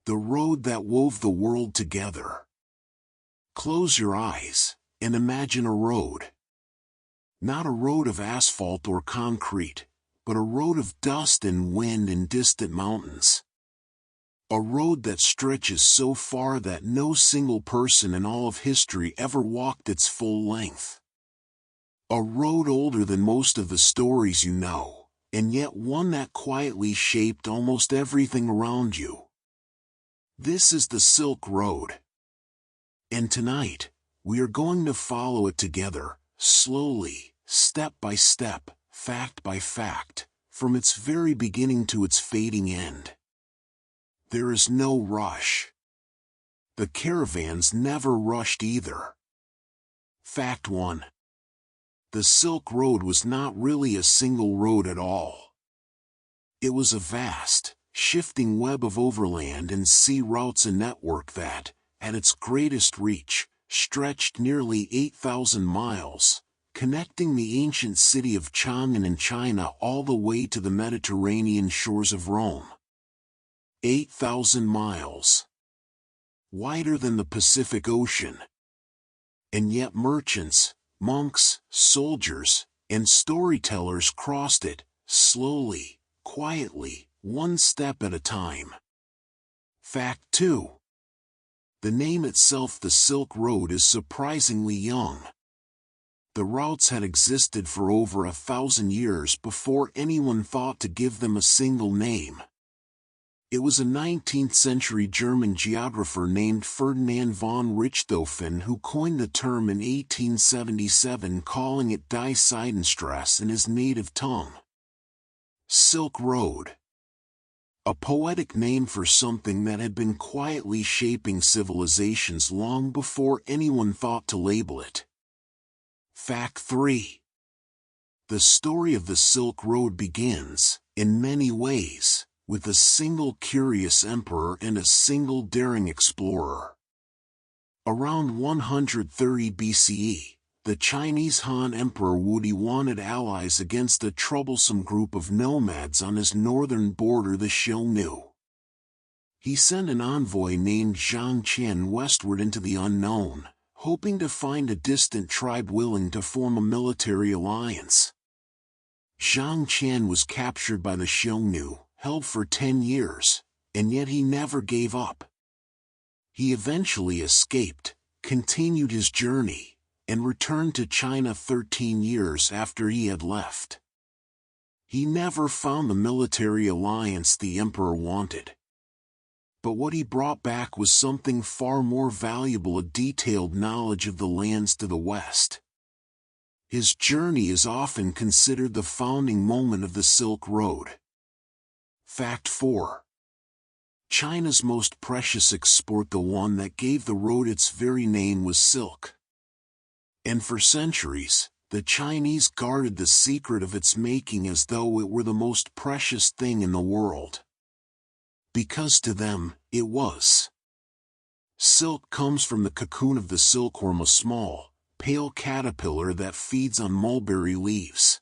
The road that wove the world together. Close your eyes and imagine a road. Not a road of asphalt or concrete, but a road of dust and wind and distant mountains. A road that stretches so far that no single person in all of history ever walked its full length. A road older than most of the stories you know, and yet one that quietly shaped almost everything around you. This is the Silk Road. And tonight, we are going to follow it together, slowly, step by step, fact by fact, from its very beginning to its fading end. There is no rush. The caravans never rushed either. Fact 1. The Silk Road was not really a single road at all. It was a vast, shifting web of overland and sea routes, a network that, at its greatest reach, stretched nearly 8,000 miles, connecting the ancient city of Chang'an in China all the way to the Mediterranean shores of Rome. 8,000 miles. Wider than the Pacific Ocean. And yet merchants, monks, soldiers, and storytellers crossed it, slowly, quietly, one step at a time. Fact 2. The name itself, the Silk Road, is surprisingly young. The routes had existed for over 1,000 years before anyone thought to give them a single name. It was a 19th-century German geographer named Ferdinand von Richthofen who coined the term in 1877, calling it Die Seidenstrasse in his native tongue. Silk Road. A poetic name for something that had been quietly shaping civilizations long before anyone thought to label it. Fact 3. The story of the Silk Road begins, in many ways, with a single curious emperor and a single daring explorer. Around 130 BCE, the Chinese Han Emperor Wudi wanted allies against a troublesome group of nomads on his northern border, the Xiongnu. He sent an envoy named Zhang Qian westward into the unknown, hoping to find a distant tribe willing to form a military alliance. Zhang Qian was captured by the Xiongnu, held for 10 years, and yet he never gave up. He eventually escaped, continued his journey, and returned to China 13 years after he had left. He never found the military alliance the emperor wanted. But what he brought back was something far more valuable: a detailed knowledge of the lands to the west. His journey is often considered the founding moment of the Silk Road. Fact 4. China's most precious export, the one that gave the road its very name, was silk. And for centuries, the Chinese guarded the secret of its making as though it were the most precious thing in the world. Because to them, it was. Silk comes from the cocoon of the silkworm, a small, pale caterpillar that feeds on mulberry leaves.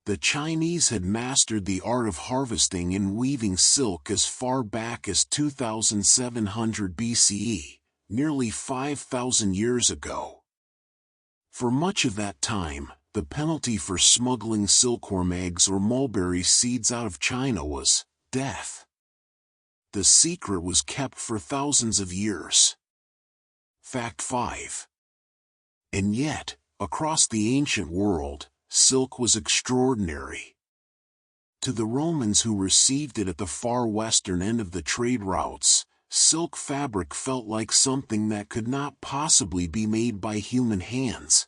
The Chinese had mastered the art of harvesting and weaving silk as far back as 2700 BCE, nearly 5,000 years ago. For much of that time, the penalty for smuggling silkworm eggs or mulberry seeds out of China was death. The secret was kept for thousands of years. Fact 5. And yet, across the ancient world, silk was extraordinary. To the Romans who received it at the far western end of the trade routes, silk fabric felt like something that could not possibly be made by human hands.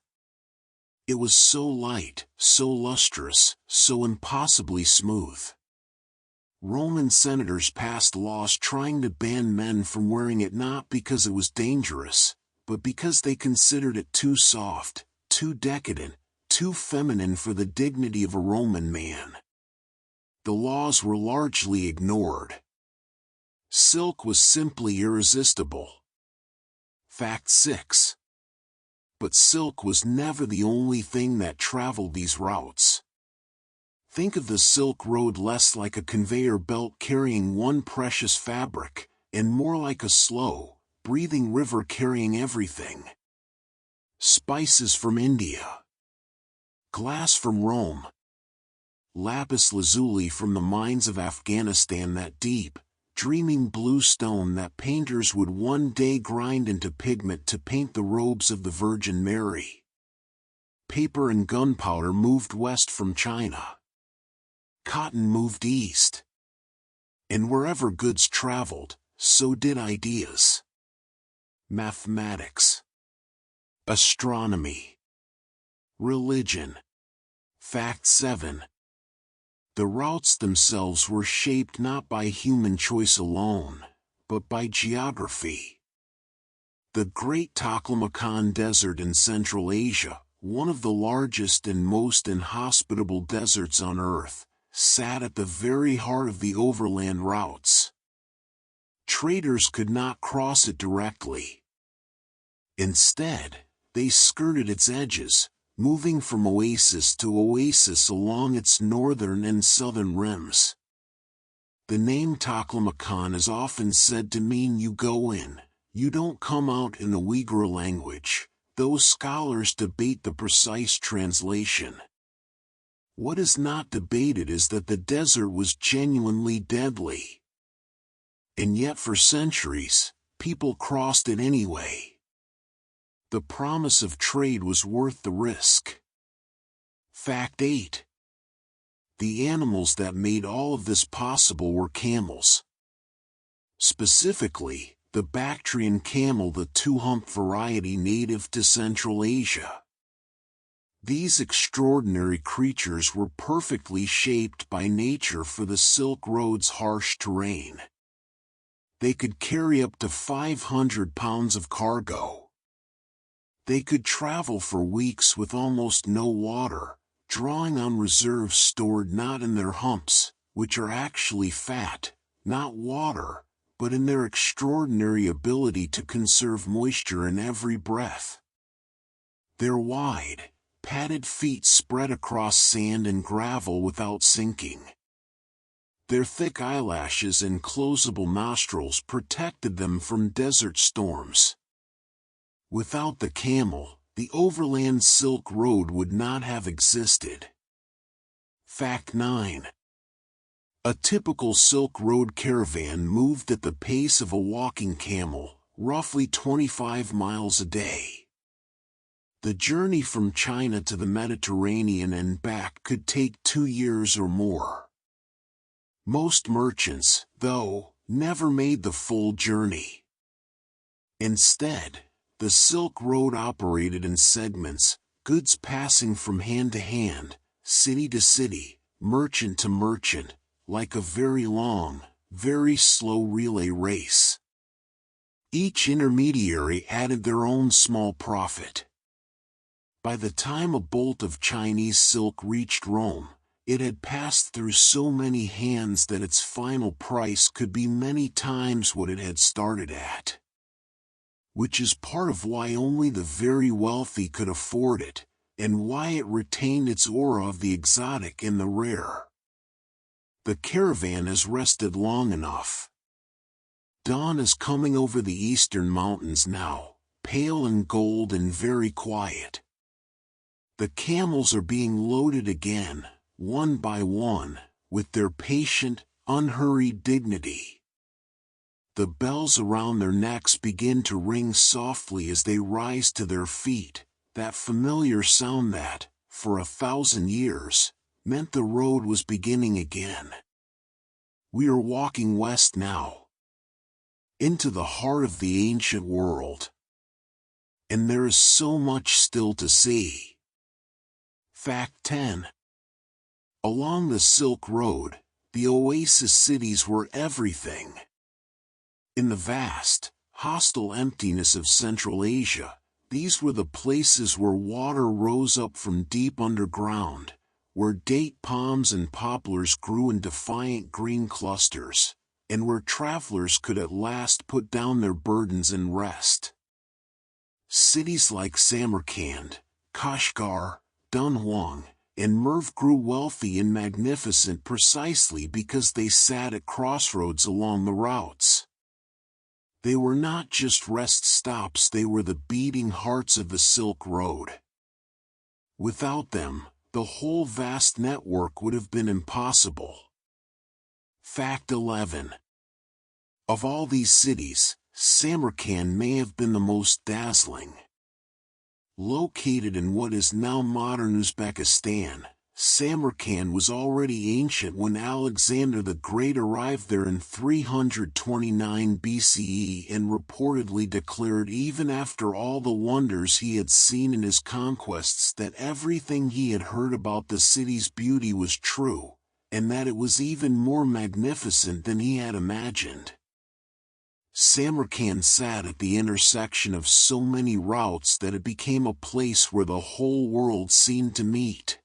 It was so light, so lustrous, so impossibly smooth. Roman senators passed laws trying to ban men from wearing it, not because it was dangerous, but because they considered it too soft, too decadent, too feminine for the dignity of a Roman man. The laws were largely ignored. Silk was simply irresistible. Fact 6. But silk was never the only thing that traveled these routes. Think of the Silk Road less like a conveyor belt carrying one precious fabric, and more like a slow, breathing river carrying everything. Spices from India. Glass from Rome. Lapis lazuli from the mines of Afghanistan, that deep, dreaming blue stone that painters would one day grind into pigment to paint the robes of the Virgin Mary. Paper and gunpowder moved west from China. Cotton moved east. And wherever goods traveled, so did ideas. Mathematics. Astronomy. Religion. Fact 7. The routes themselves were shaped not by human choice alone, but by geography. The Great Taklamakan Desert in Central Asia, one of the largest and most inhospitable deserts on Earth, sat at the very heart of the overland routes. Traders could not cross it directly. Instead, they skirted its edges, moving from oasis to oasis along its northern and southern rims. The name Taklamakan is often said to mean you go in, you don't come out in the Uyghur language, though scholars debate the precise translation. What is not debated is that the desert was genuinely deadly. And yet for centuries, people crossed it anyway. The promise of trade was worth the risk. Fact 8. The animals that made all of this possible were camels. Specifically, the Bactrian camel, the two-hump variety native to Central Asia. These extraordinary creatures were perfectly shaped by nature for the Silk Road's harsh terrain. They could carry up to 500 pounds of cargo. They could travel for weeks with almost no water, drawing on reserves stored not in their humps, which are actually fat, not water, but in their extraordinary ability to conserve moisture in every breath. Their wide, padded feet spread across sand and gravel without sinking. Their thick eyelashes and closable nostrils protected them from desert storms. Without the camel, the overland Silk Road would not have existed. Fact 9. A typical Silk Road caravan moved at the pace of a walking camel, roughly 25 miles a day. The journey from China to the Mediterranean and back could take 2 years or more. Most merchants, though, never made the full journey. Instead, the Silk Road operated in segments, goods passing from hand to hand, city to city, merchant to merchant, like a very long, very slow relay race. Each intermediary added their own small profit. By the time a bolt of Chinese silk reached Rome, it had passed through so many hands that its final price could be many times what it had started at. Which is part of why only the very wealthy could afford it, and why it retained its aura of the exotic and the rare. The caravan has rested long enough. Dawn is coming over the eastern mountains now, pale and gold and very quiet. The camels are being loaded again, one by one, with their patient, unhurried dignity. The bells around their necks begin to ring softly as they rise to their feet, that familiar sound that, for 1,000 years, meant the road was beginning again. We are walking west now, into the heart of the ancient world. And there is so much still to see. Fact 10. Along the Silk Road, the oasis cities were everything. In the vast, hostile emptiness of Central Asia, these were the places where water rose up from deep underground, where date palms and poplars grew in defiant green clusters, and where travelers could at last put down their burdens and rest. Cities like Samarkand, Kashgar, Dunhuang, and Merv grew wealthy and magnificent precisely because they sat at crossroads along the routes. They were not just rest stops, they were the beating hearts of the Silk Road. Without them, the whole vast network would have been impossible. Fact 11. Of all these cities, Samarkand may have been the most dazzling. Located in what is now modern Uzbekistan, Samarkand was already ancient when Alexander the Great arrived there in 329 BCE and reportedly declared, even after all the wonders he had seen in his conquests, that everything he had heard about the city's beauty was true, and that it was even more magnificent than he had imagined. Samarkand sat at the intersection of so many routes that it became a place where the whole world seemed to meet.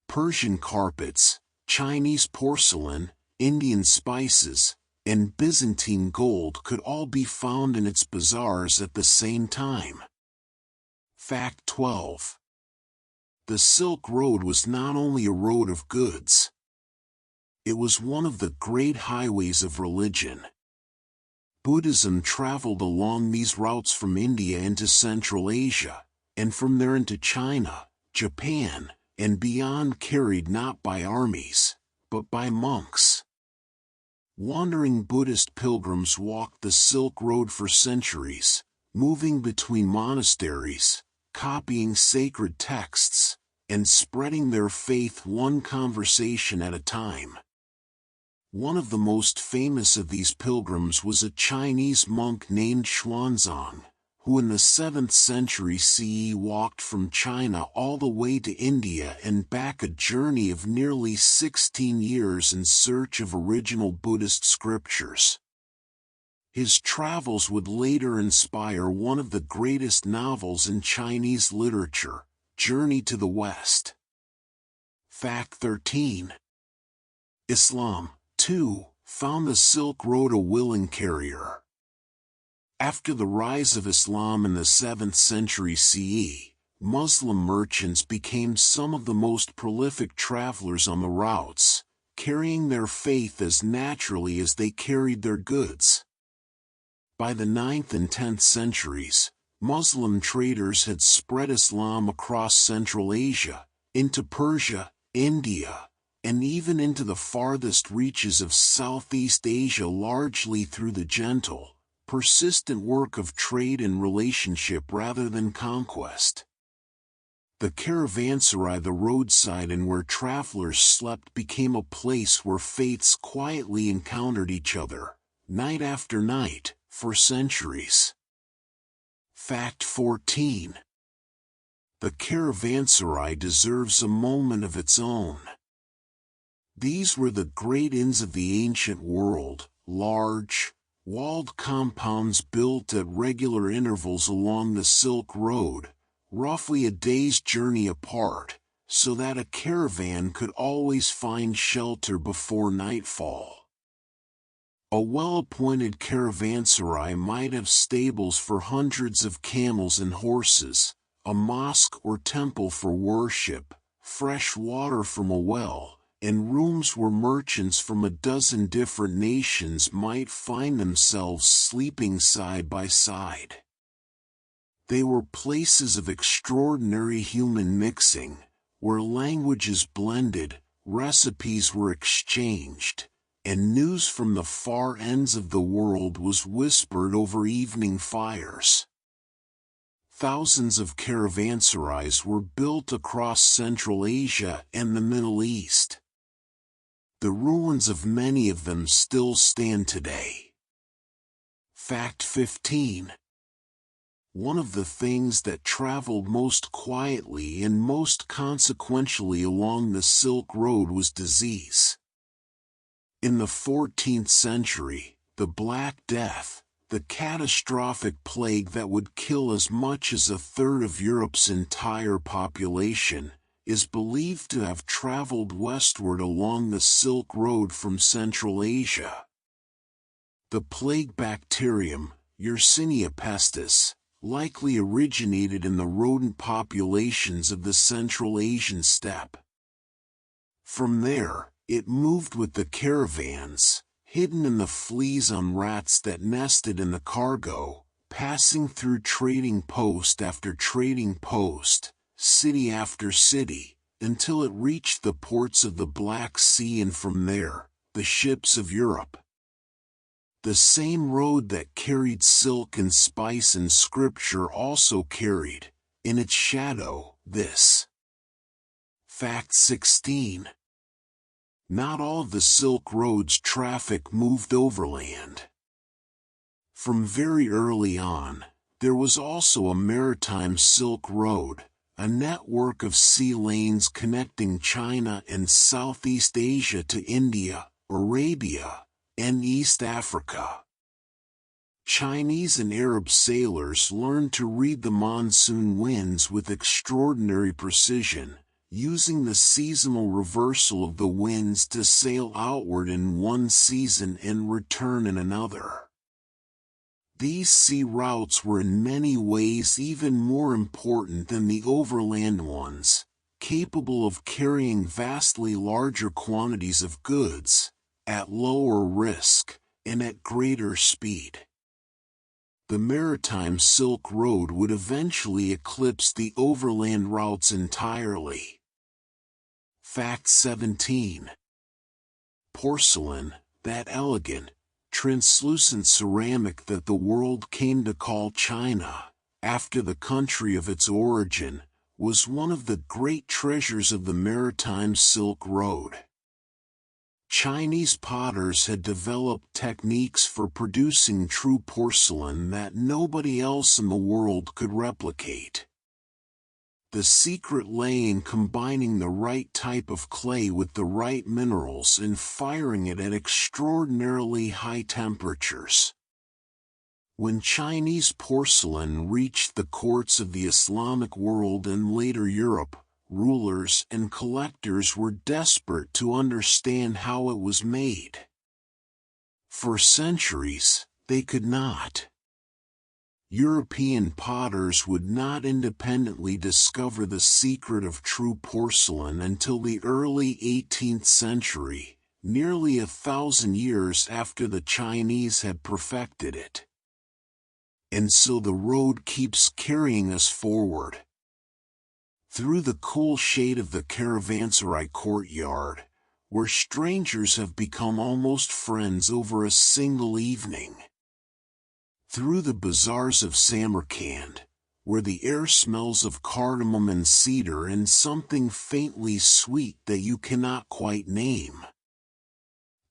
Persian carpets, Chinese porcelain, Indian spices, and Byzantine gold could all be found in its bazaars at the same time. Fact 12. The Silk Road was not only a road of goods. It was one of the great highways of religion. Buddhism traveled along these routes from India into Central Asia, and from there into China, Japan, and beyond, carried not by armies, but by monks. Wandering Buddhist pilgrims walked the Silk Road for centuries, moving between monasteries, copying sacred texts, and spreading their faith one conversation at a time. One of the most famous of these pilgrims was a Chinese monk named Xuanzang, who in the 7th century CE walked from China all the way to India and back, a journey of nearly 16 years in search of original Buddhist scriptures. His travels would later inspire one of the greatest novels in Chinese literature, Journey to the West. Fact 13. Islam, too, found the Silk Road a willing carrier. After the rise of Islam in the 7th century CE, Muslim merchants became some of the most prolific travelers on the routes, carrying their faith as naturally as they carried their goods. By the 9th and 10th centuries, Muslim traders had spread Islam across Central Asia, into Persia, India, and even into the farthest reaches of Southeast Asia, largely through the gentle, persistent work of trade and relationship rather than conquest. The caravanserai, the roadside inn where travelers slept, became a place where faiths quietly encountered each other, night after night, for centuries. Fact 14. The caravanserai deserves a moment of its own. These were the great inns of the ancient world, large, walled compounds built at regular intervals along the Silk Road, roughly a day's journey apart, so that a caravan could always find shelter before nightfall. A well-appointed caravanserai might have stables for hundreds of camels and horses, a mosque or temple for worship, fresh water from a well, and rooms where merchants from a dozen different nations might find themselves sleeping side by side. They were places of extraordinary human mixing, where languages blended, recipes were exchanged, and news from the far ends of the world was whispered over evening fires. Thousands of caravanserais were built across Central Asia and the Middle East. The ruins of many of them still stand today. Fact 15. One of the things that traveled most quietly and most consequentially along the Silk Road was disease. In the 14th century, the Black Death, the catastrophic plague that would kill as much as a third of Europe's entire population, is believed to have traveled westward along the Silk Road from Central Asia. The plague bacterium, Yersinia pestis, likely originated in the rodent populations of the Central Asian steppe. From there, it moved with the caravans, hidden in the fleas on rats that nested in the cargo, passing through trading post after trading post, city after city, until it reached the ports of the Black Sea and from there, the ships of Europe. The same road that carried silk and spice and scripture also carried, in its shadow, this. Fact 16. Not all of the Silk Road's traffic moved overland. From very early on, there was also a maritime Silk Road, a network of sea lanes connecting China and Southeast Asia to India, Arabia, and East Africa. Chinese and Arab sailors learned to read the monsoon winds with extraordinary precision, using the seasonal reversal of the winds to sail outward in one season and return in another. These sea routes were in many ways even more important than the overland ones, capable of carrying vastly larger quantities of goods, at lower risk, and at greater speed. The maritime Silk Road would eventually eclipse the overland routes entirely. Fact 17. Porcelain, that elegant, translucent ceramic that the world came to call China, after the country of its origin, was one of the great treasures of the maritime Silk Road. Chinese potters had developed techniques for producing true porcelain that nobody else in the world could replicate. The secret lay in combining the right type of clay with the right minerals and firing it at extraordinarily high temperatures. When Chinese porcelain reached the courts of the Islamic world and later Europe, rulers and collectors were desperate to understand how it was made. For centuries, they could not. European potters would not independently discover the secret of true porcelain until the early 18th century, nearly 1,000 years after the Chinese had perfected it. And so the road keeps carrying us forward. Through the cool shade of the caravanserai courtyard, where strangers have become almost friends over a single evening. Through the bazaars of Samarkand, where the air smells of cardamom and cedar and something faintly sweet that you cannot quite name.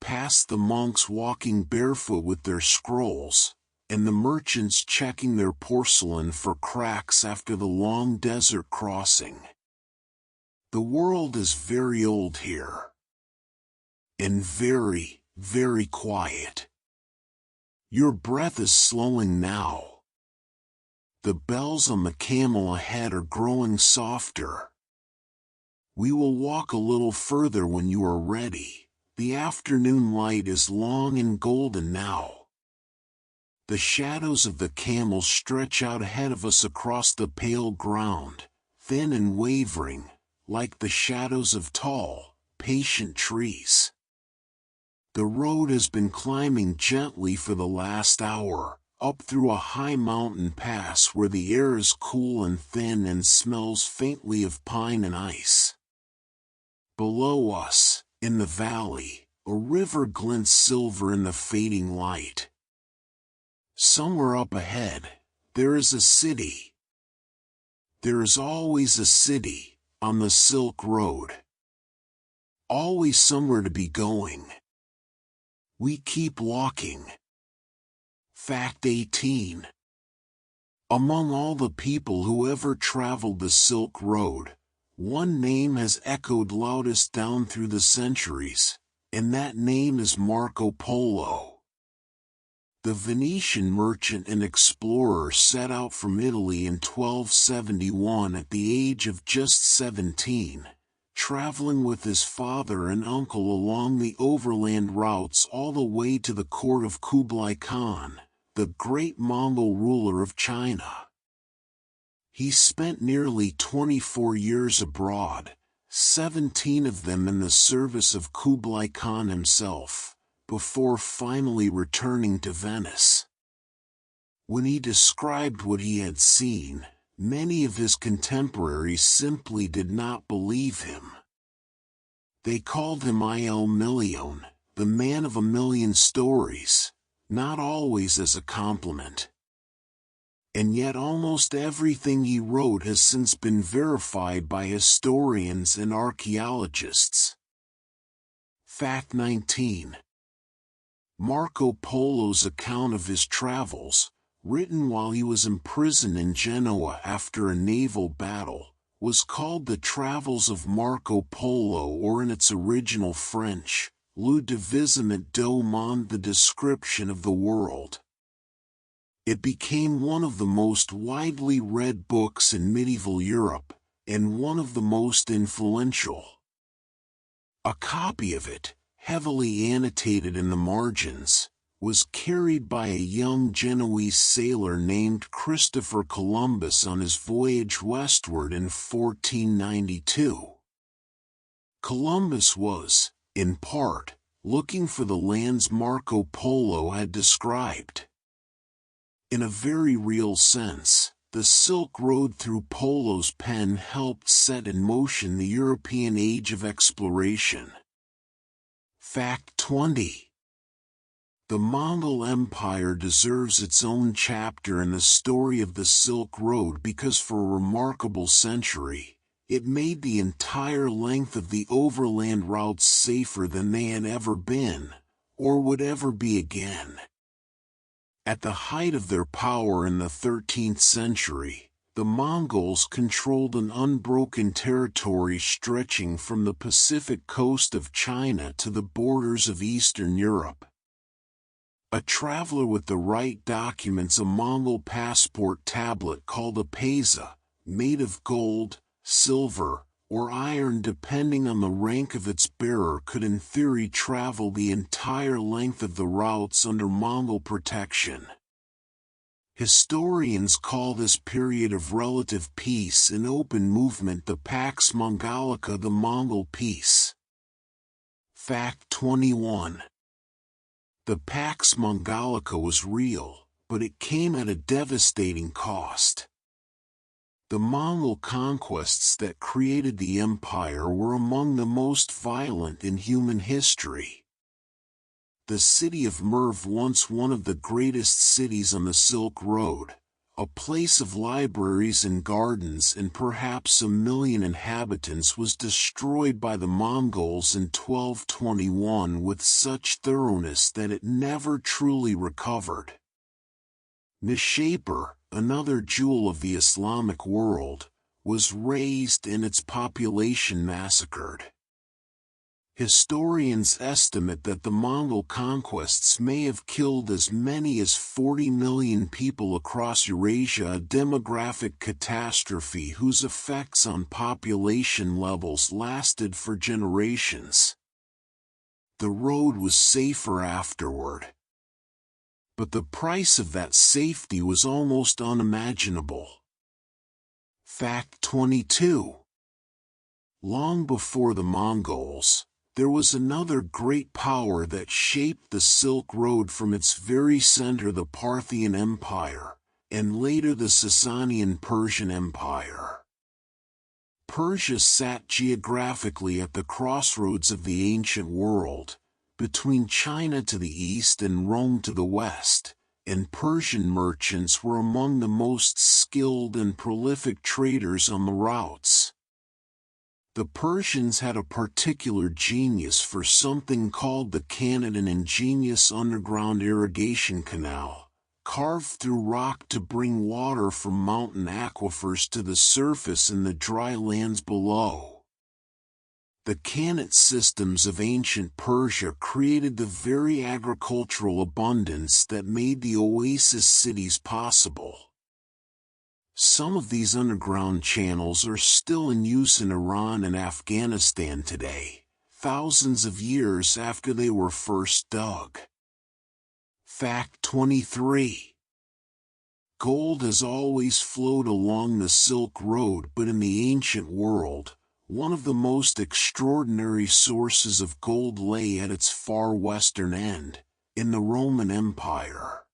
Past the monks walking barefoot with their scrolls, and the merchants checking their porcelain for cracks after the long desert crossing. The world is very old here. And very, very quiet. Your breath is slowing now. The bells on the camel ahead are growing softer. We will walk a little further when you are ready. The afternoon light is long and golden now. The shadows of the camels stretch out ahead of us across the pale ground, thin and wavering, like the shadows of tall, patient trees. The road has been climbing gently for the last hour, up through a high mountain pass where the air is cool and thin and smells faintly of pine and ice. Below us, in the valley, a river glints silver in the fading light. Somewhere up ahead, there is a city. There is always a city, on the Silk Road. Always somewhere to be going. We keep walking. Fact 18. Among all the people who ever traveled the Silk Road, one name has echoed loudest down through the centuries, and that name is Marco Polo. The Venetian merchant and explorer set out from Italy in 1271 at the age of just 17. Traveling with his father and uncle along the overland routes all the way to the court of Kublai Khan, the great Mongol ruler of China. He spent nearly 24 years abroad, 17 of them in the service of Kublai Khan himself, before finally returning to Venice. When he described what he had seen, many of his contemporaries simply did not believe him. They called him Il Milione, the man of a million stories, not always as a compliment. And yet almost everything he wrote has since been verified by historians and archaeologists. Fact 19. Marco Polo's account of his travels, written while he was imprisoned in Genoa after a naval battle, was called The Travels of Marco Polo, or in its original French, Le Devisement du Monde, the description of the world. It became one of the most widely read books in medieval Europe, and one of the most influential. A copy of it, heavily annotated in the margins, was carried by a young Genoese sailor named Christopher Columbus on his voyage westward in 1492. Columbus was, in part, looking for the lands Marco Polo had described. In a very real sense, the Silk Road through Polo's pen helped set in motion the European age of exploration. Fact 20. The Mongol Empire deserves its own chapter in the story of the Silk Road because for a remarkable century, it made the entire length of the overland routes safer than they had ever been, or would ever be again. At the height of their power in the 13th century, the Mongols controlled an unbroken territory stretching from the Pacific coast of China to the borders of Eastern Europe. A traveler with the right documents a Mongol passport tablet called a paisa, made of gold, silver, or iron depending on the rank of its bearer, could in theory travel the entire length of the routes under Mongol protection. Historians call this period of relative peace and open movement the Pax Mongolica, the Mongol peace. Fact 21. The Pax Mongolica was real, but it came at a devastating cost. The Mongol conquests that created the empire were among the most violent in human history. The city of Merv, once one of the greatest cities on the Silk Road, a place of libraries and gardens and perhaps 1 million inhabitants, was destroyed by the Mongols in 1221 with such thoroughness that it never truly recovered. Nishapur, another jewel of the Islamic world, was razed and its population massacred. Historians estimate that the Mongol conquests may have killed as many as 40 million people across Eurasia, a demographic catastrophe whose effects on population levels lasted for generations. The road was safer afterward. But the price of that safety was almost unimaginable. Fact 22. Long before the Mongols, there was another great power that shaped the Silk Road from its very center, the Parthian Empire, and later the Sasanian Persian Empire. Persia sat geographically at the crossroads of the ancient world, between China to the east and Rome to the west, and Persian merchants were among the most skilled and prolific traders on the routes. The Persians had a particular genius for something called the cannon, an ingenious underground irrigation canal, carved through rock to bring water from mountain aquifers to the surface in the dry lands below. The Qanat systems of ancient Persia created the very agricultural abundance that made the oasis cities possible. Some of these underground channels are still in use in Iran and Afghanistan today, thousands of years after they were first dug. Fact 23. Gold has always flowed along the Silk Road, but in the ancient world, One of the most extraordinary sources of gold lay at its far western end, in the Roman Empire.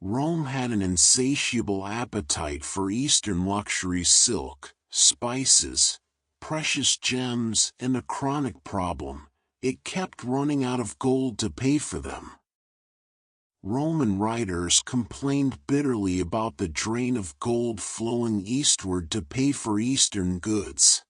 Rome had an insatiable appetite for Eastern luxuries: silk, spices, precious gems, and a chronic problem: it kept running out of gold to pay for them. Roman writers complained bitterly about the drain of gold flowing eastward to pay for Eastern goods.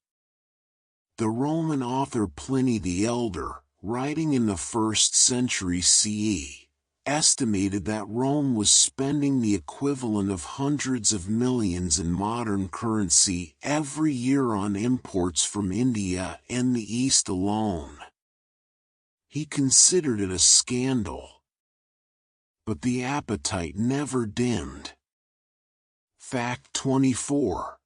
The Roman author Pliny the Elder, writing in the 1st century CE, estimated that Rome was spending the equivalent of hundreds of millions in modern currency every year on imports from India and the East alone. He considered it a scandal. But the appetite never dimmed. Fact 24.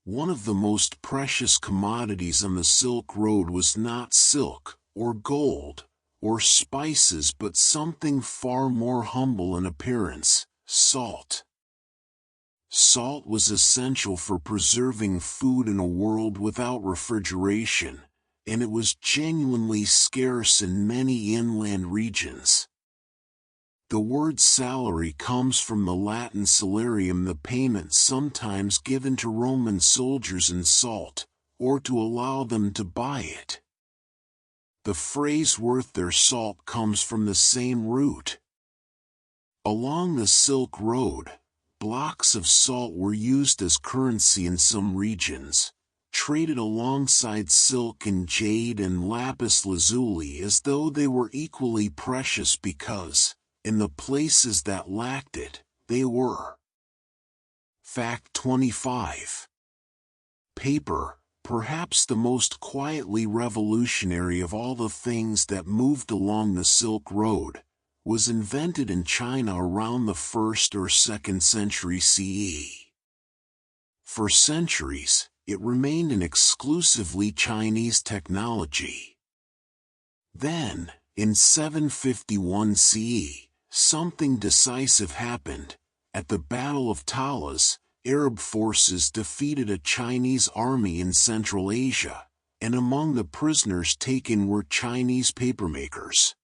One of the most precious commodities on the Silk Road was not silk, or gold, or spices, but something far more humble in appearance: salt. Salt was essential for preserving food in a world without refrigeration, and it was genuinely scarce in many inland regions. The word salary comes from the Latin salarium, the payment sometimes given to Roman soldiers in salt, or to allow them to buy it. The phrase "worth their salt" comes from the same root. Along the Silk Road, blocks of salt were used as currency in some regions, traded alongside silk and jade and lapis lazuli as though they were equally precious because, in the places that lacked it, they were. Fact 25. Paper, perhaps the most quietly revolutionary of all the things that moved along the Silk Road, was invented in China around the 1st or 2nd century CE. For centuries, it remained an exclusively Chinese technology. Then, in 751 CE, something decisive happened. At the Battle of Talas, Arab forces defeated a Chinese army in Central Asia, and among the prisoners taken were Chinese papermakers.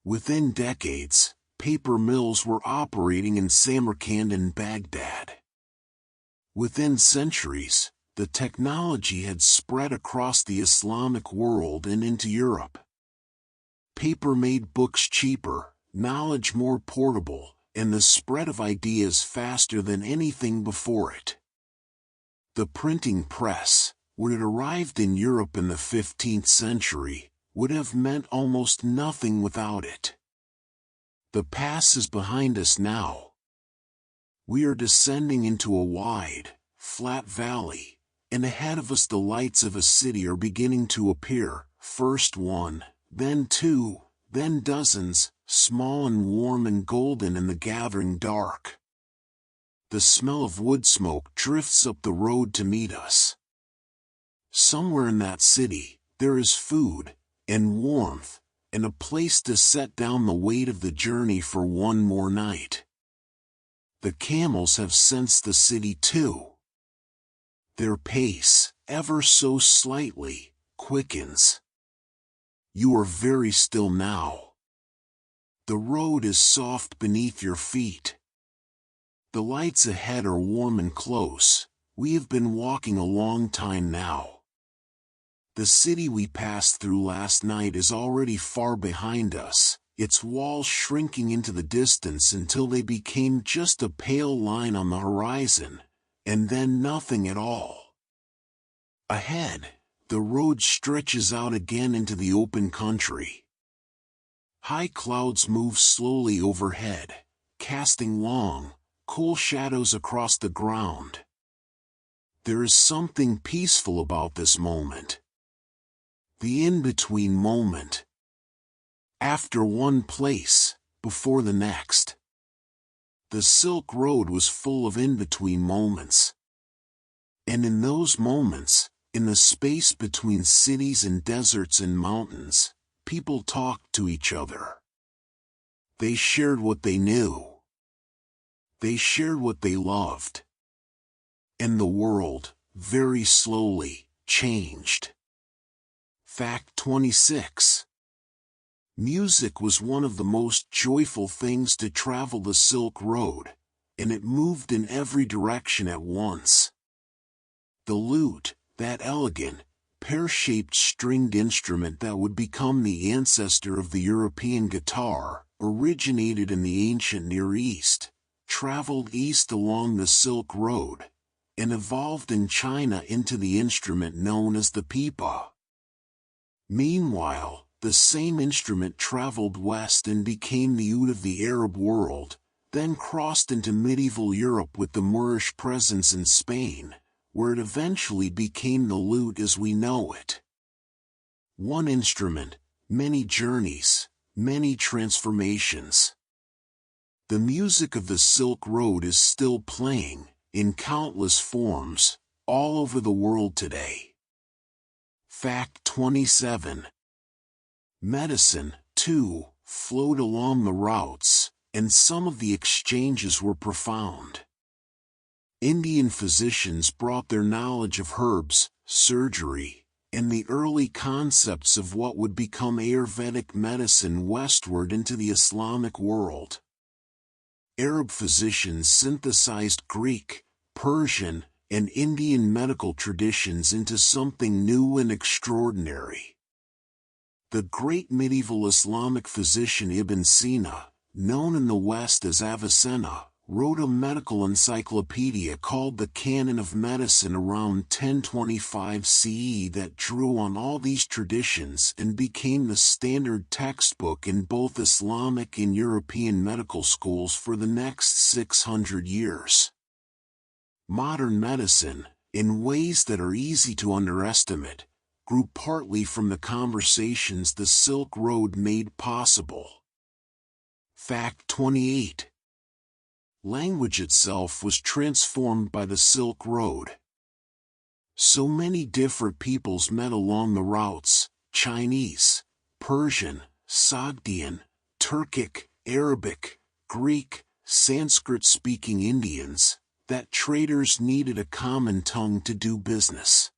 Within decades, paper mills were operating in Samarkand and Baghdad. Within centuries, the technology had spread across the Islamic world and into Europe. Paper made books cheaper, knowledge more portable, and the spread of ideas faster than anything before it. The printing press, when it arrived in Europe in the 15th century, would have meant almost nothing without it. The past is behind us now. We are descending into a wide, flat valley, and ahead of us the lights of a city are beginning to appear, first one, then two, then dozens, small and warm and golden in the gathering dark. The smell of wood smoke drifts up the road to meet us. Somewhere in that city, there is food, and warmth, and a place to set down the weight of the journey for one more night. The camels have sensed the city too. Their pace, ever so slightly, quickens. You are very still now. The road is soft beneath your feet. The lights ahead are warm and close. We have been walking a long time now. The city we passed through last night is already far behind us, its walls shrinking into the distance until they became just a pale line on the horizon, and then nothing at all. Ahead, the road stretches out again into the open country. High clouds move slowly overhead, casting long, cool shadows across the ground. There is something peaceful about this moment. The in-between moment. After one place, before the next. The Silk Road was full of in-between moments. And in those moments, in the space between cities and deserts and mountains, people talked to each other. They shared what they knew. They shared what they loved. And the world, very slowly, changed. Fact 26. Music was one of the most joyful things to travel the Silk Road, and it moved in every direction at once. The lute, that elegant, pear-shaped stringed instrument that would become the ancestor of the European guitar, originated in the ancient Near East, traveled east along the Silk Road, and evolved in China into the instrument known as the pipa. Meanwhile, the same instrument traveled west and became the oud of the Arab world, then crossed into medieval Europe with the Moorish presence in Spain, where it eventually became the lute as we know it. One instrument, many journeys, many transformations. The music of the Silk Road is still playing, in countless forms, all over the world today. Fact 27. Medicine, too, flowed along the routes, and some of the exchanges were profound. Indian physicians brought their knowledge of herbs, surgery, and the early concepts of what would become Ayurvedic medicine westward into the Islamic world. Arab physicians synthesized Greek, Persian, and Indian medical traditions into something new and extraordinary. The great medieval Islamic physician Ibn Sina, known in the West as Avicenna, wrote a medical encyclopedia called the Canon of Medicine around 1025 CE that drew on all these traditions and became the standard textbook in both Islamic and European medical schools for the next 600 years. Modern medicine, in ways that are easy to underestimate, grew partly from the conversations the Silk Road made possible. Fact 28. Language itself was transformed by the Silk Road. So many different peoples met along the routes: Chinese, Persian, Sogdian, Turkic, Arabic, Greek, Sanskrit-speaking Indians, that traders needed a common tongue to do business.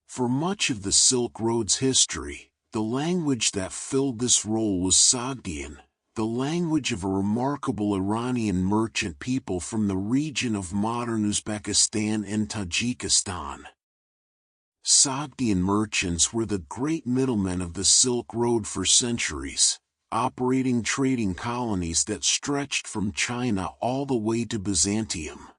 For much of the Silk Road's history, the language that filled this role was Sogdian, the language of a remarkable Iranian merchant people from the region of modern Uzbekistan and Tajikistan. Sogdian merchants were the great middlemen of the Silk Road for centuries, operating trading colonies that stretched from China all the way to Byzantium.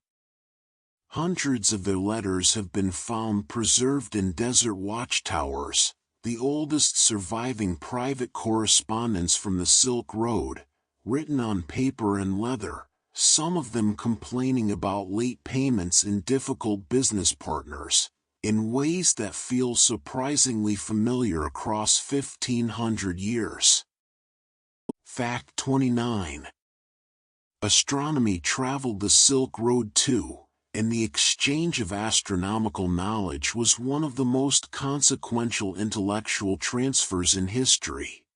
Hundreds of their letters have been found preserved in desert watchtowers, the oldest surviving private correspondence from the Silk Road, written on paper and leather, some of them complaining about late payments and difficult business partners, in ways that feel surprisingly familiar across 1,500 years. Fact 29. Astronomy traveled the Silk Road too, and the exchange of astronomical knowledge was one of the most consequential intellectual transfers in history.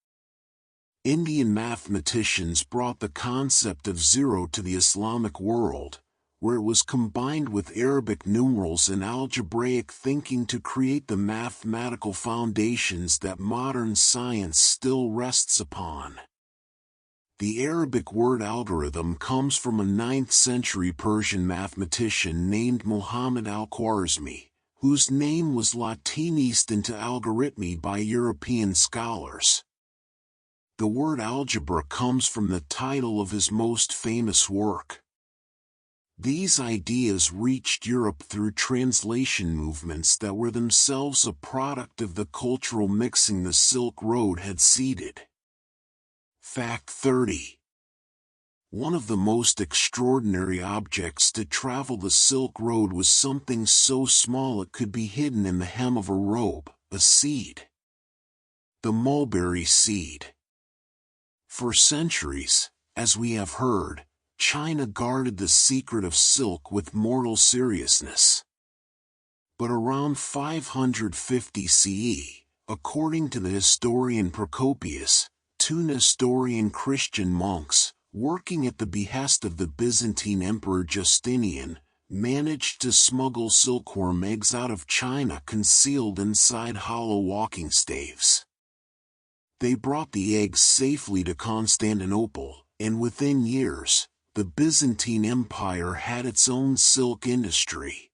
Indian mathematicians brought the concept of zero to the Islamic world, where it was combined with Arabic numerals and algebraic thinking to create the mathematical foundations that modern science still rests upon. The Arabic word algorithm comes from a 9th-century Persian mathematician named Muhammad al-Khwarizmi, whose name was Latinized into algorithmy by European scholars. The word algebra comes from the title of his most famous work. These ideas reached Europe through translation movements that were themselves a product of the cultural mixing the Silk Road had seeded. Fact 30. One of the most extraordinary objects to travel the Silk Road was something so small it could be hidden in the hem of a robe, a seed. The mulberry seed. For centuries, as we have heard, China guarded the secret of silk with mortal seriousness. But around 550 CE, according to the historian Procopius, two Nestorian Christian monks, working at the behest of the Byzantine Emperor Justinian, managed to smuggle silkworm eggs out of China concealed inside hollow walking staves. They brought the eggs safely to Constantinople, and within years, the Byzantine Empire had its own silk industry.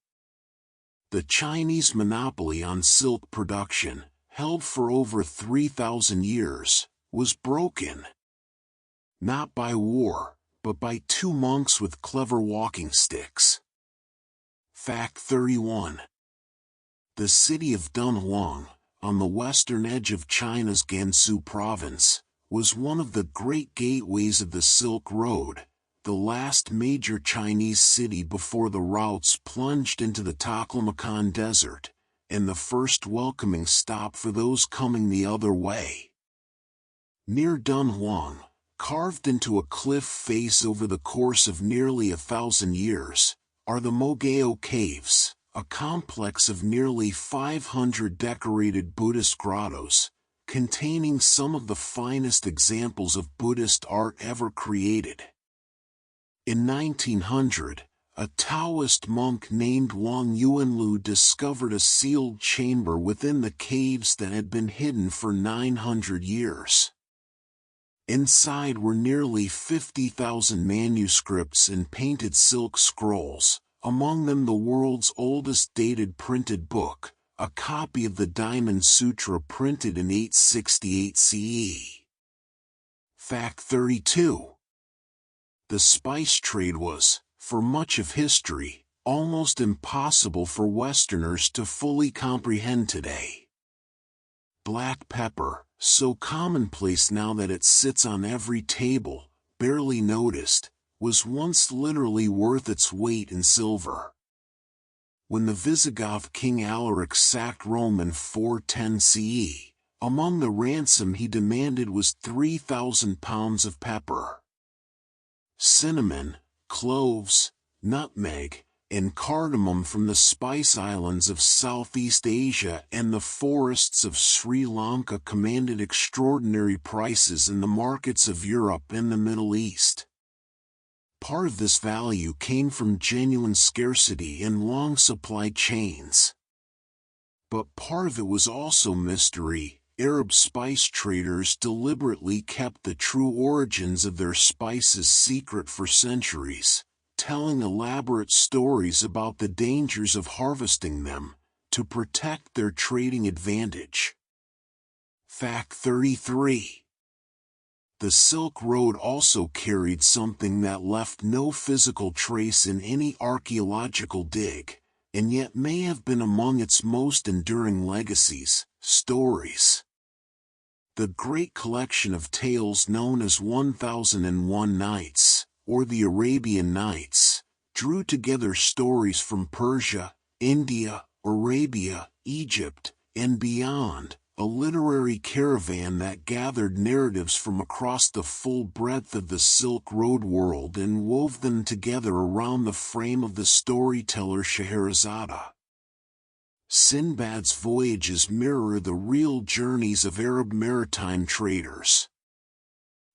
The Chinese monopoly on silk production, held for over 3,000 years, was broken. Not by war, but by two monks with clever walking sticks. Fact 31. The city of Dunhuang, on the western edge of China's Gansu province, was one of the great gateways of the Silk Road, the last major Chinese city before the routes plunged into the Taklamakan Desert, and the first welcoming stop for those coming the other way. Near Dunhuang, carved into a cliff face over the course of nearly 1,000 years, are the Mogao Caves, a complex of nearly 500 decorated Buddhist grottos, containing some of the finest examples of Buddhist art ever created. In 1900, a Taoist monk named Wang Yuanlu discovered a sealed chamber within the caves that had been hidden for 900 years. Inside were nearly 50,000 manuscripts and painted silk scrolls, among them the world's oldest dated printed book, a copy of the Diamond Sutra printed in 868 CE. Fact 32. The spice trade was, for much of history, almost impossible for Westerners to fully comprehend today. Black pepper, so commonplace now that it sits on every table, barely noticed, was once literally worth its weight in silver. When the Visigoth king Alaric sacked Rome in 410 CE, among the ransom he demanded was 3,000 pounds of pepper. Cinnamon, cloves, nutmeg, and cardamom from the spice islands of Southeast Asia and the forests of Sri Lanka commanded extraordinary prices in the markets of Europe and the Middle East. Part of this value came from genuine scarcity and long supply chains. But part of it was also mystery. Arab spice traders deliberately kept the true origins of their spices secret for centuries, telling elaborate stories about the dangers of harvesting them, to protect their trading advantage. Fact 33. The Silk Road also carried something that left no physical trace in any archaeological dig, and yet may have been among its most enduring legacies: stories. The great collection of tales known as 1001 Nights, or the Arabian Nights, drew together stories from Persia, India, Arabia, Egypt, and beyond, a literary caravan that gathered narratives from across the full breadth of the Silk Road world and wove them together around the frame of the storyteller Scheherazade. Sinbad's voyages mirror the real journeys of Arab maritime traders.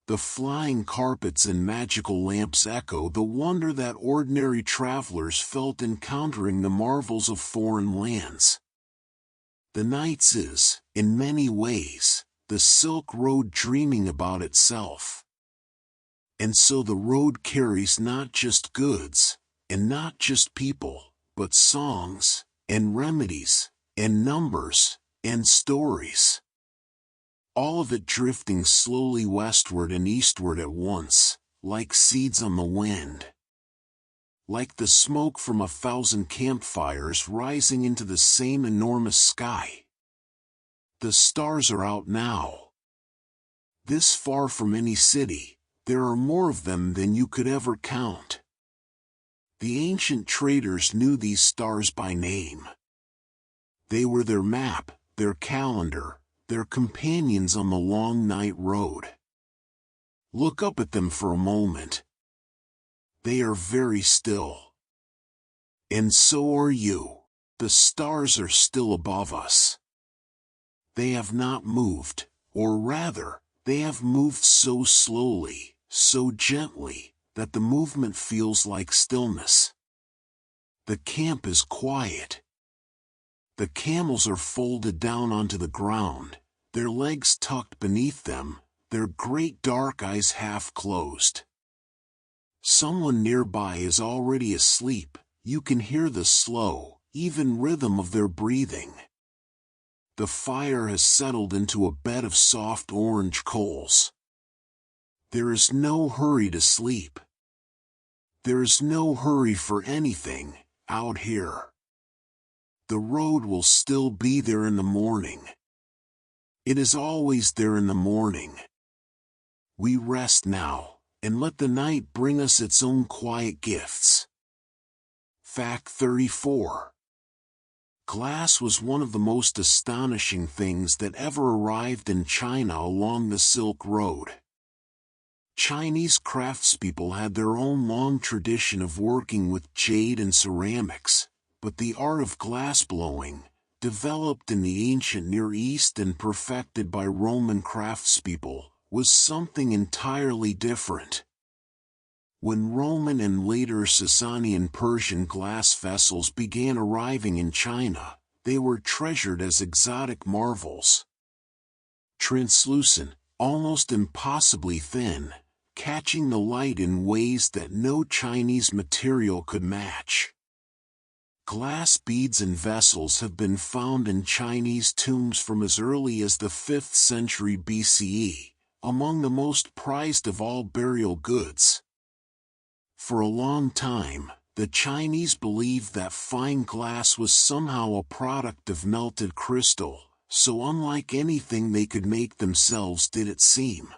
The flying carpets and magical lamps echo the wonder that ordinary travelers felt encountering the marvels of foreign lands. The Nights is, in many ways, the Silk Road dreaming about itself. And so the road carries not just goods, and not just people, but songs, and remedies, and numbers, and stories. All of it drifting slowly westward and eastward at once, like seeds on the wind. Like the smoke from 1,000 campfires rising into the same enormous sky. The stars are out now. This far from any city, there are more of them than you could ever count. The ancient traders knew these stars by name. They were their map, their calendar, their companions on the long night road. Look up at them for a moment. They are very still. And so are you. The stars are still above us. They have not moved, or rather, they have moved so slowly, so gently, that the movement feels like stillness. The camp is quiet. The camels are folded down onto the ground, their legs tucked beneath them, their great dark eyes half closed. Someone nearby is already asleep. You can hear the slow, even rhythm of their breathing. The fire has settled into a bed of soft orange coals. There is no hurry to sleep. There is no hurry for anything, out here. The road will still be there in the morning. It is always there in the morning. We rest now, and let the night bring us its own quiet gifts. Fact 34. Glass was one of the most astonishing things that ever arrived in China along the Silk Road. Chinese craftspeople had their own long tradition of working with jade and ceramics, but the art of glassblowing, developed in the ancient Near East and perfected by Roman craftspeople, was something entirely different. When Roman and later Sasanian Persian glass vessels began arriving in China, they were treasured as exotic marvels. Translucent, almost impossibly thin, catching the light in ways that no Chinese material could match. Glass beads and vessels have been found in Chinese tombs from as early as the 5th century BCE, among the most prized of all burial goods. For a long time, the Chinese believed that fine glass was somehow a product of melted crystal, so unlike anything they could make themselves did it seem.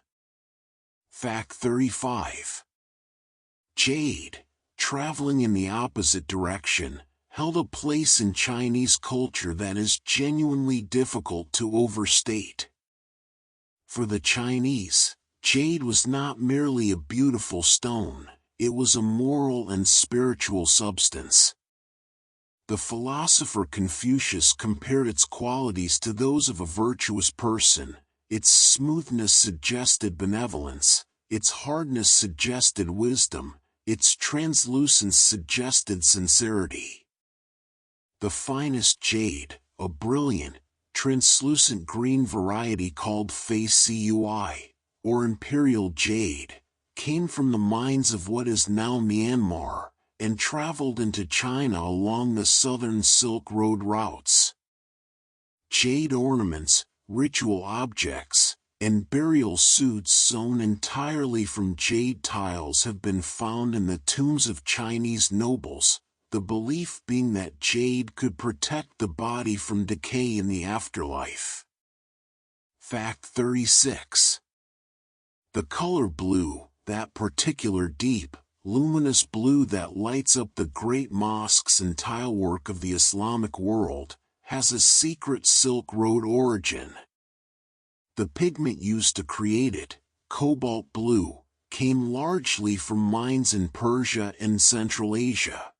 Fact 35. Jade, traveling in the opposite direction, held a place in Chinese culture that is genuinely difficult to overstate. For the Chinese, jade was not merely a beautiful stone, it was a moral and spiritual substance. The philosopher Confucius compared its qualities to those of a virtuous person. Its smoothness suggested benevolence, its hardness suggested wisdom, its translucence suggested sincerity. The finest jade, a brilliant, translucent green variety called Fei Cui, or imperial jade, came from the mines of what is now Myanmar, and traveled into China along the southern Silk Road routes. Jade ornaments, ritual objects, and burial suits sewn entirely from jade tiles have been found in the tombs of Chinese nobles, the belief being that jade could protect the body from decay in the afterlife. Fact 36. The color blue, that particular deep, luminous blue that lights up the great mosques and tilework of the Islamic world, has a secret Silk Road origin. The pigment used to create it, cobalt blue, came largely from mines in Persia and Central Asia.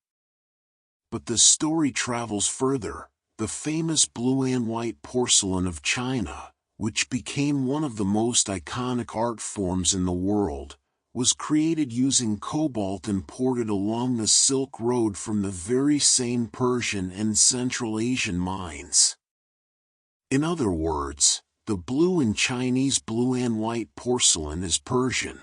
But the story travels further. The famous blue and white porcelain of China, which became one of the most iconic art forms in the world, was created using cobalt imported along the Silk Road from the very same Persian and Central Asian mines. In other words, the blue in Chinese blue and white porcelain is Persian.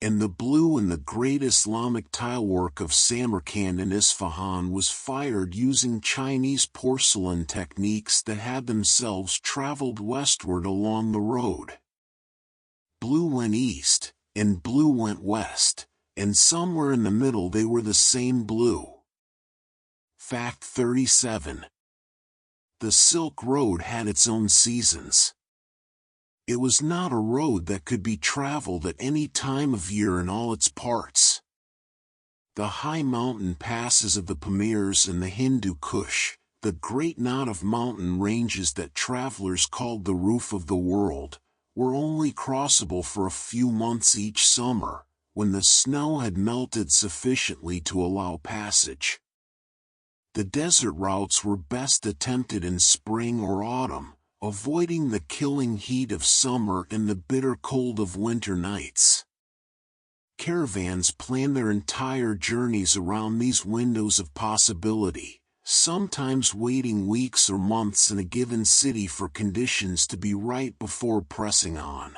And the blue in the great Islamic tilework of Samarkand and Isfahan was fired using Chinese porcelain techniques that had themselves traveled westward along the road. Blue went east, and blue went west, and somewhere in the middle they were the same blue. Fact 37. The Silk Road had its own seasons. It was not a road that could be traveled at any time of year in all its parts. The high mountain passes of the Pamirs and the Hindu Kush, the great knot of mountain ranges that travelers called the roof of the world, were only crossable for a few months each summer, when the snow had melted sufficiently to allow passage. The desert routes were best attempted in spring or autumn, avoiding the killing heat of summer and the bitter cold of winter nights. Caravans plan their entire journeys around these windows of possibility, sometimes waiting weeks or months in a given city for conditions to be right before pressing on.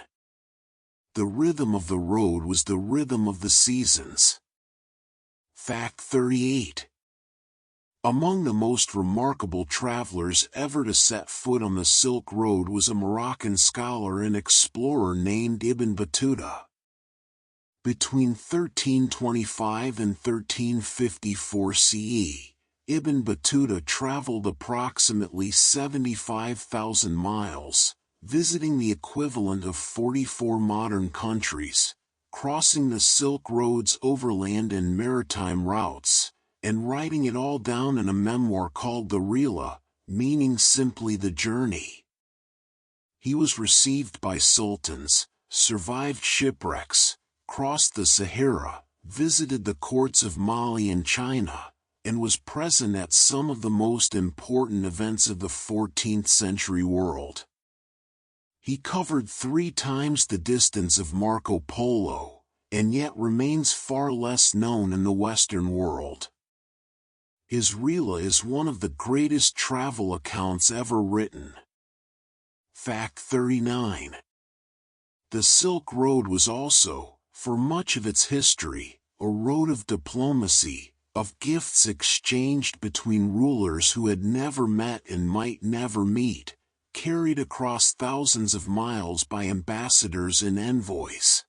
The rhythm of the road was the rhythm of the seasons. Fact 38. Among the most remarkable travelers ever to set foot on the Silk Road was a Moroccan scholar and explorer named Ibn Battuta. Between 1325 and 1354 CE, Ibn Battuta traveled approximately 75,000 miles, visiting the equivalent of 44 modern countries, crossing the Silk Road's overland and maritime routes, and writing it all down in a memoir called the Rihla, meaning simply the journey. He was received by sultans, survived shipwrecks, crossed the Sahara, visited the courts of Mali and China, and was present at some of the most important events of the 14th century world. He covered 3 times the distance of Marco Polo, and yet remains far less known in the Western world. His Rihla is one of the greatest travel accounts ever written. Fact 39. The Silk Road was also, for much of its history, a road of diplomacy, of gifts exchanged between rulers who had never met and might never meet, carried across thousands of miles by ambassadors and envoys.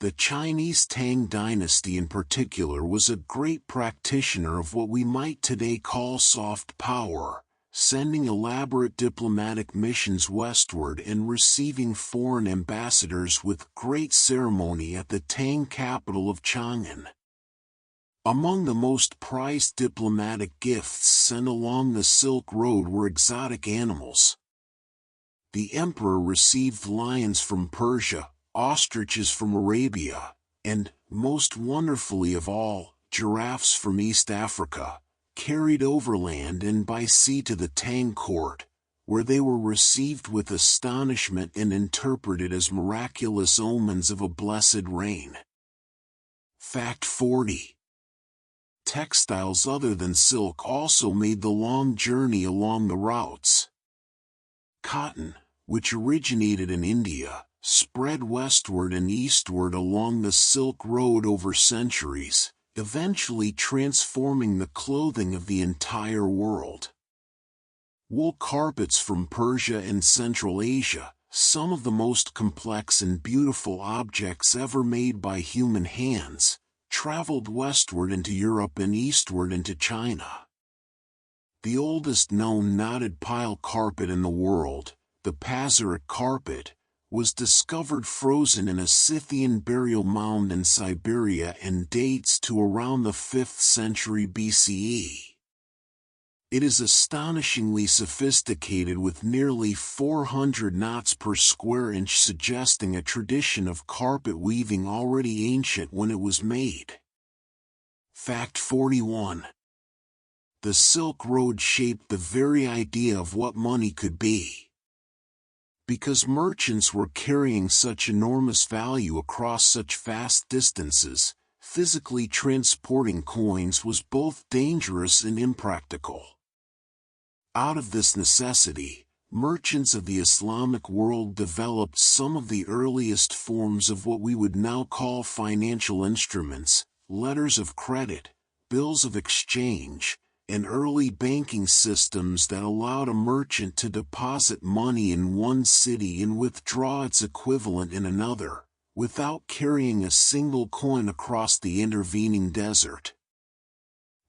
The Chinese Tang dynasty in particular was a great practitioner of what we might today call soft power, sending elaborate diplomatic missions westward and receiving foreign ambassadors with great ceremony at the Tang capital of Chang'an. Among the most prized diplomatic gifts sent along the Silk Road were exotic animals. The emperor received lions from Persia, ostriches from Arabia, and, most wonderfully of all, giraffes from East Africa, carried overland and by sea to the Tang court, where they were received with astonishment and interpreted as miraculous omens of a blessed reign. Fact 40. Textiles other than silk also made the long journey along the routes. Cotton, which originated in India, spread westward and eastward along the Silk Road over centuries, eventually transforming the clothing of the entire world. Wool carpets from Persia and Central Asia, some of the most complex and beautiful objects ever made by human hands, traveled westward into Europe and eastward into China. The oldest known knotted pile carpet in the world, the Pazyryk carpet, was discovered frozen in a Scythian burial mound in Siberia and dates to around the 5th century BCE. It is astonishingly sophisticated with nearly 400 knots per square inch, suggesting a tradition of carpet weaving already ancient when it was made. Fact 41. The Silk Road shaped the very idea of what money could be. Because merchants were carrying such enormous value across such vast distances, physically transporting coins was both dangerous and impractical. Out of this necessity, merchants of the Islamic world developed some of the earliest forms of what we would now call financial instruments, letters of credit, bills of exchange, and early banking systems that allowed a merchant to deposit money in one city and withdraw its equivalent in another, without carrying a single coin across the intervening desert.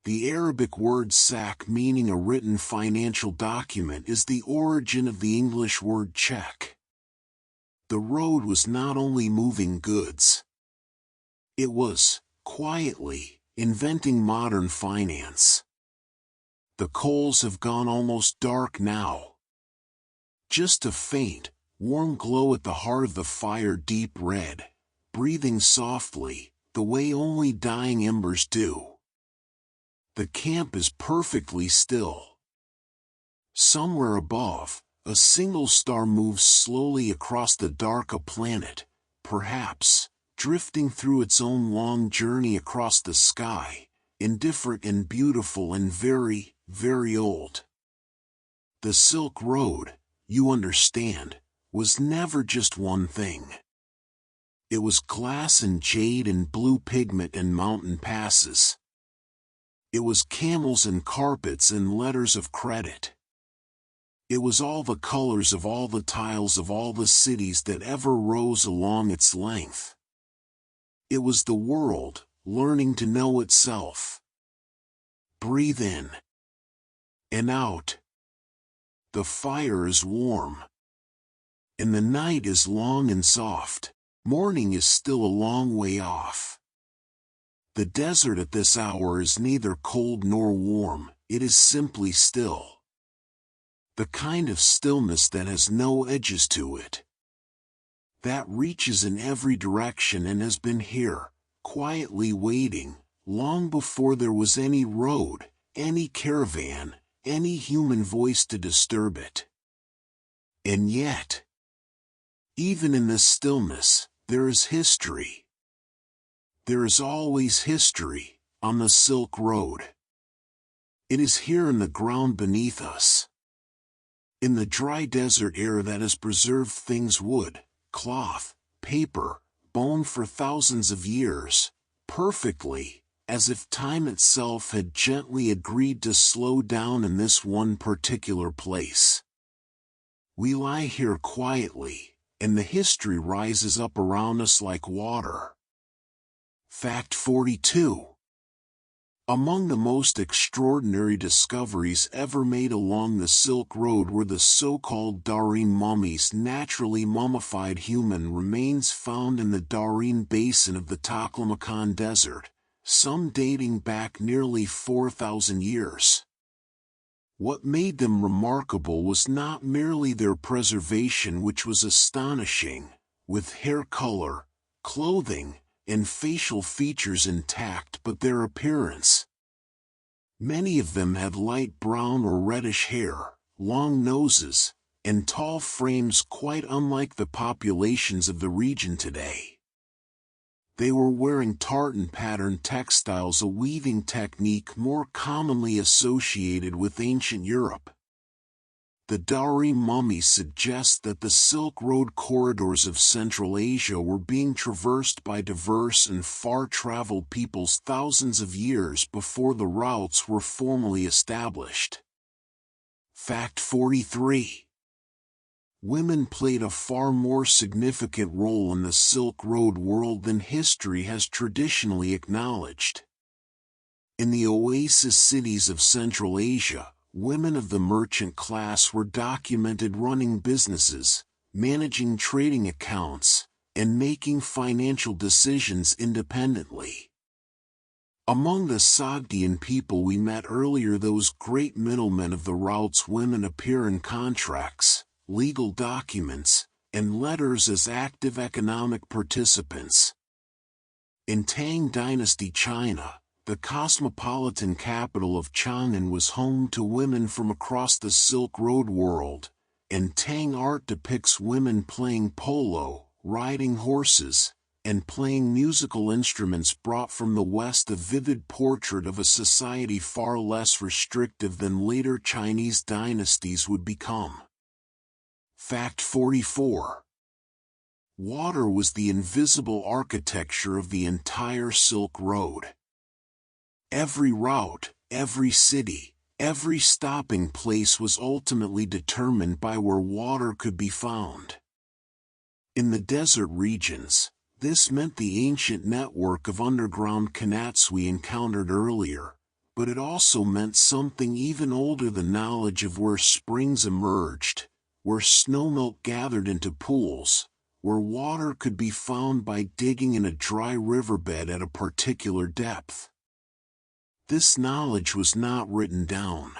The Arabic word sak, meaning a written financial document, is the origin of the English word check. The road was not only moving goods. It was, quietly, inventing modern finance. The coals have gone almost dark now. Just a faint, warm glow at the heart of the fire, deep red, breathing softly, the way only dying embers do. The camp is perfectly still. Somewhere above, a single star moves slowly across the dark, a planet, perhaps, drifting through its own long journey across the sky, indifferent and beautiful and very, very old. The Silk Road, you understand, was never just one thing. It was glass and jade and blue pigment and mountain passes. It was camels and carpets and letters of credit. It was all the colors of all the tiles of all the cities that ever rose along its length. It was the world, learning to know itself. Breathe in. And out. The fire is warm. And the night is long and soft. Morning is still a long way off. The desert at this hour is neither cold nor warm, it is simply still. The kind of stillness that has no edges to it. That reaches in every direction and has been here, quietly waiting, long before there was any road, any caravan, any human voice to disturb it. And yet, even in this stillness, there is history. There is always history, on the Silk Road. It is here in the ground beneath us. In the dry desert air that has preserved things wood, cloth, paper, bone for thousands of years, perfectly, as if time itself had gently agreed to slow down in this one particular place. We lie here quietly, and the history rises up around us like water. Fact 42. Among the most extraordinary discoveries ever made along the Silk Road were the so-called Darien mummies, naturally mummified human remains found in the Darien Basin of the Taklamakan Desert, some dating back nearly 4,000 years. What made them remarkable was not merely their preservation, which was astonishing, with hair color, clothing, and facial features intact, but their appearance. Many of them had light brown or reddish hair, long noses, and tall frames quite unlike the populations of the region today. They were wearing tartan-patterned textiles, a weaving technique more commonly associated with ancient Europe. The Darien mummies suggest that the Silk Road corridors of Central Asia were being traversed by diverse and far-traveled peoples thousands of years before the routes were formally established. Fact 43. Women played a far more significant role in the Silk Road world than history has traditionally acknowledged. In the oasis cities of Central Asia, women of the merchant class were documented running businesses, managing trading accounts, and making financial decisions independently. Among the Sogdian people we met earlier, those great middlemen of the routes, women appear in contracts, legal documents, and letters as active economic participants. In Tang Dynasty China, the cosmopolitan capital of Chang'an was home to women from across the Silk Road world, and Tang art depicts women playing polo, riding horses, and playing musical instruments brought from the West, a vivid portrait of a society far less restrictive than later Chinese dynasties would become. Fact 44. Water was the invisible architecture of the entire Silk Road. Every route, every city, every stopping place was ultimately determined by where water could be found. In the desert regions, this meant the ancient network of underground canals we encountered earlier, but it also meant something even older: the knowledge of where springs emerged, where snowmelt gathered into pools, where water could be found by digging in a dry riverbed at a particular depth. This knowledge was not written down.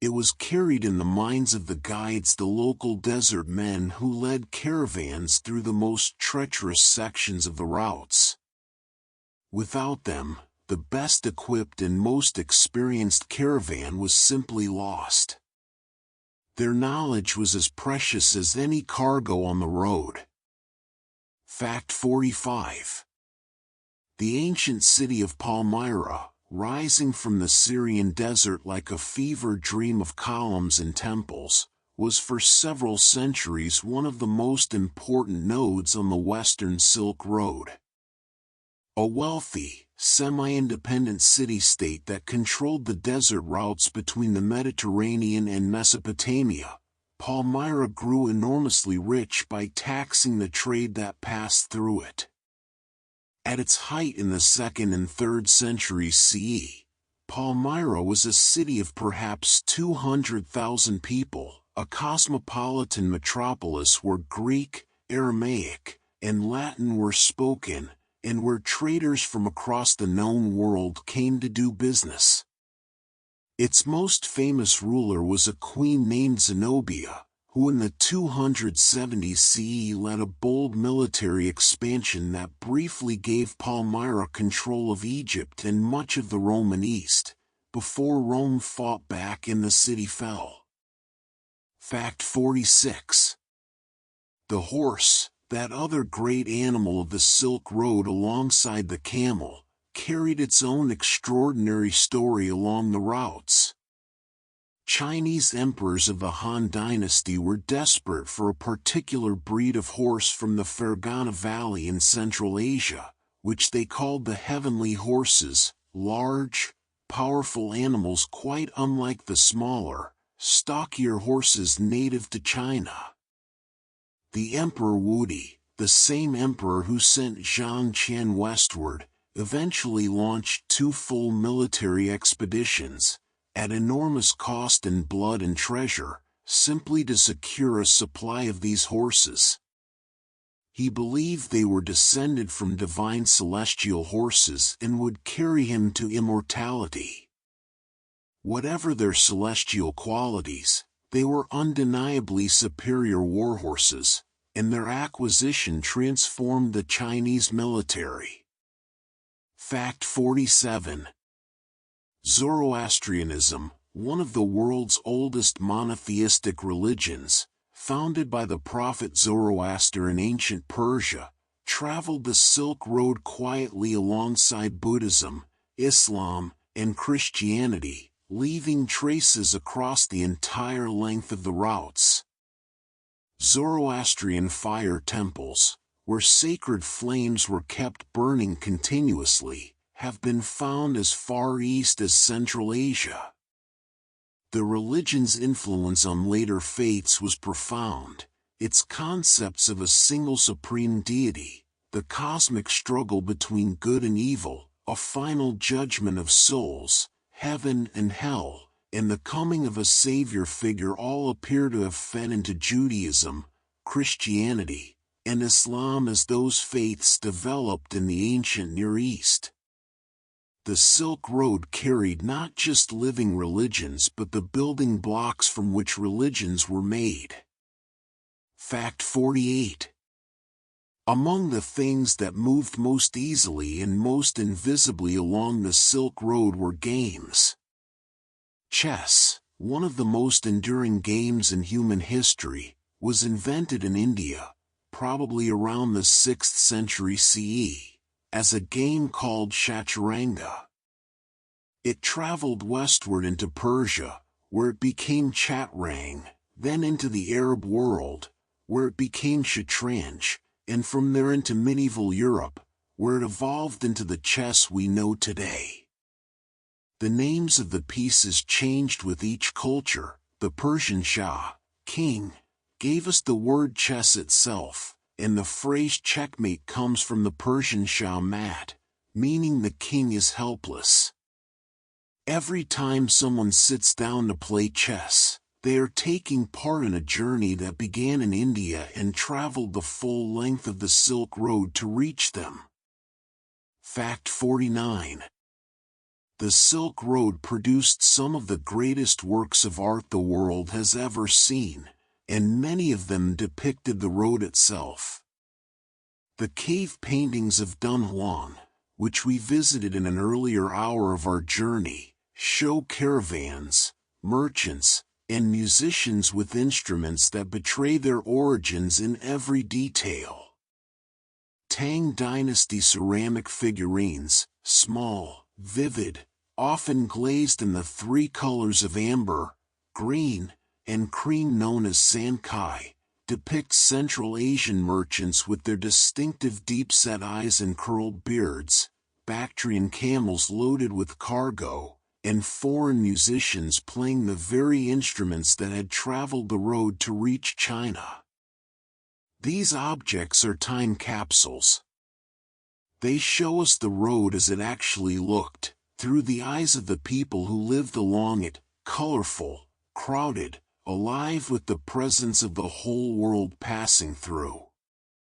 It was carried in the minds of the guides, the local desert men who led caravans through the most treacherous sections of the routes. Without them, the best equipped and most experienced caravan was simply lost. Their knowledge was as precious as any cargo on the road. Fact 45. The ancient city of Palmyra, rising from the Syrian desert like a fever dream of columns and temples, was for several centuries one of the most important nodes on the Western Silk Road. A wealthy, semi-independent city-state that controlled the desert routes between the Mediterranean and Mesopotamia, Palmyra grew enormously rich by taxing the trade that passed through it. At its height in the 2nd and 3rd centuries CE, Palmyra was a city of perhaps 200,000 people, a cosmopolitan metropolis where Greek, Aramaic, and Latin were spoken, and where traders from across the known world came to do business. Its most famous ruler was a queen named Zenobia, who in the 270s CE led a bold military expansion that briefly gave Palmyra control of Egypt and much of the Roman East, before Rome fought back and the city fell. Fact 46. The horse, that other great animal of the Silk Road alongside the camel, carried its own extraordinary story along the routes. Chinese emperors of the Han Dynasty were desperate for a particular breed of horse from the Fergana Valley in Central Asia, which they called the heavenly horses, large, powerful animals quite unlike the smaller, stockier horses native to China. The Emperor Wudi, the same emperor who sent Zhang Qian westward, eventually launched 2 full military expeditions, at enormous cost in blood and treasure, simply to secure a supply of these horses. He believed they were descended from divine celestial horses and would carry him to immortality. Whatever their celestial qualities, they were undeniably superior warhorses, and their acquisition transformed the Chinese military. Fact 47. Zoroastrianism, one of the world's oldest monotheistic religions, founded by the prophet Zoroaster in ancient Persia, traveled the Silk Road quietly alongside Buddhism, Islam, and Christianity, leaving traces across the entire length of the routes. Zoroastrian fire temples, where sacred flames were kept burning continuously, have been found as far east as Central Asia. The religion's influence on later faiths was profound. Its concepts of a single supreme deity, the cosmic struggle between good and evil, a final judgment of souls, heaven and hell, and the coming of a savior figure all appear to have fed into Judaism, Christianity, and Islam as those faiths developed in the ancient Near East. The Silk Road carried not just living religions but the building blocks from which religions were made. Fact 48. Among the things that moved most easily and most invisibly along the Silk Road were games. Chess, one of the most enduring games in human history, was invented in India, probably around the 6th century CE, as a game called Chaturanga. It traveled westward into Persia, where it became Chaturang, then into the Arab world, where it became Shatranj, and from there into medieval Europe, where it evolved into the chess we know today. The names of the pieces changed with each culture. The Persian Shah, king, gave us the word chess itself, and the phrase checkmate comes from the Persian Shah mat, meaning the king is helpless. Every time someone sits down to play chess, they are taking part in a journey that began in India and traveled the full length of the Silk Road to reach them. Fact 49. The Silk Road produced some of the greatest works of art the world has ever seen, and many of them depicted the road itself. The cave paintings of Dunhuang, which we visited in an earlier hour of our journey, show caravans, merchants, and musicians with instruments that betray their origins in every detail. Tang Dynasty ceramic figurines, small, vivid, often glazed in the three colors of amber, green, and cream known as Sankai, depict Central Asian merchants with their distinctive deep-set eyes and curled beards, Bactrian camels loaded with cargo, and foreign musicians playing the very instruments that had traveled the road to reach China. These objects are time capsules. They show us the road as it actually looked, through the eyes of the people who lived along it, colorful, crowded, alive with the presence of the whole world passing through.